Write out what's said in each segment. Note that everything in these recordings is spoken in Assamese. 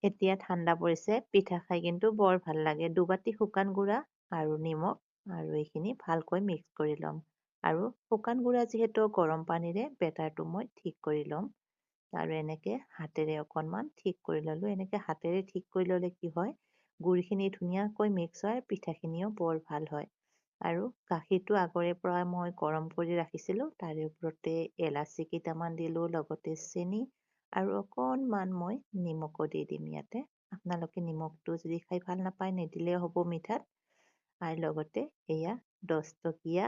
এতিয়া ঠাণ্ডা পৰিছে, পিঠা খাই কিন্তু বৰ ভাল লাগে। 2 বাটি শুকান গুড়া আৰু নিমখ আৰু এইখিনি ভালকৈ মিক্স কৰি ল'ম। আৰু শুকান গুড়া যিহেতু গৰম পানীৰে বেটাৰটো মই ঠিক কৰি ল'ম। আৰু এনেকে হাতেৰে অকণমান ঠিক কৰি ল'লোঁ। এনেকে হাতেৰে ঠিক কৰি ল'লে কি হয়, গুড়খিনি ধুনীয়াকৈ মিক্স হয়, পিঠাখিনিও বৰ ভাল হয়। আৰু গাখীৰটো আগৰে পৰা মই গৰম কৰি ৰাখিছিলোঁ। তাৰে ওপৰতে এলাচি কেইটামান দিলোঁ, লগতে চেনি আৰু অকণমান মই নিমখো দি দিম ইয়াতে। আপোনালোকে নিমখটো যদি খাই ভাল নাপায় নিদিলেও হ'ব মিঠাত। আৰু লগতে এয়া 10 টকীয়া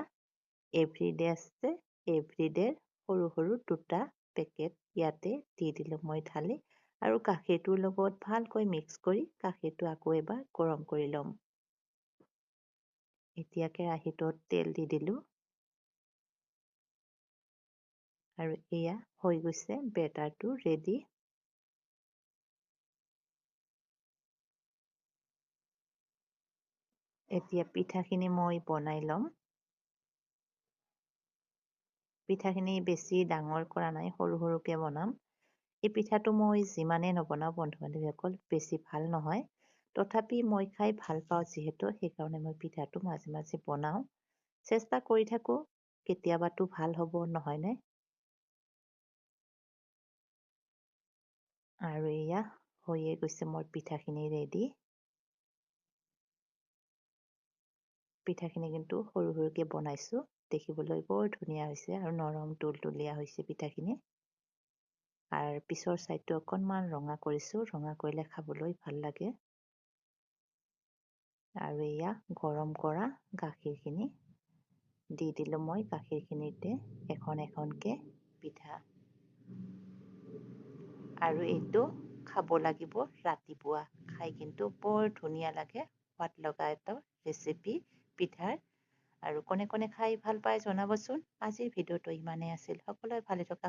এভৰিডে আছে, এভৰিডেৰ সৰু সৰু 2টা পেকেট ইয়াতে দি দিলোঁ মই ঢালি। আৰু গাখীৰটোৰ লগত ভালকৈ মিক্স কৰি গাখীৰটো আকৌ এবাৰ গৰম কৰি ল'ম। এতিয়া কেৰাহীটোত তেল দি দিলোঁ। আৰু এয়া হৈ গৈছে বেটাৰটো ৰেডি। এতিয়া পিঠাখিনি মই বনাই ল'ম। পিঠাখিনি বেছি ডাঙৰ কৰা নাই, সৰু সৰুকৈ বনাম। এই পিঠাটো মই যিমানে নবনাওঁ বন্ধু-বান্ধৱীসকল বেছি ভাল নহয়। তথাপি মই খাই ভাল পাওঁ যিহেতু, সেইকাৰণে মই পিঠাটো মাজে মাজে বনাওঁ। চেষ্টা কৰি থাকোঁ, কেতিয়াবাতো ভাল হ'ব, নহয়নে? আৰু এয়া হৈয়ে গৈছে মোৰ পিঠাখিনি ৰেডি। পিঠাখিনি কিন্তু সৰু সৰুকৈ বনাইছোঁ। দেখিবলৈ বৰ ধুনীয়া হৈছে আৰু নৰম তুলতুলীয়া হৈছে পিঠাখিনি। আৰু পিছৰ চাইডটো অকণমান ৰঙা কৰিছোঁ, ৰঙা কৰিলে খাবলৈ ভাল লাগে। আৰু এয়া গৰম কৰা গাখীৰখিনি দি দিলোঁ মই গাখীৰখিনিতে এখন এখনকৈ পিঠা। আৰু এইটো খাব লাগিব ৰাতিপুৱা। খাই কিন্তু বৰ ধুনীয়া লাগে, সোৱাদ লগা এটা ৰেচিপি পিঠাৰ। আৰু কোনে কোনে খাই ভাল পায় জনাবচোন। আজিৰ ভিডিঅ'টো ইমানেই আছিল। সকলোৱে ভালে থকা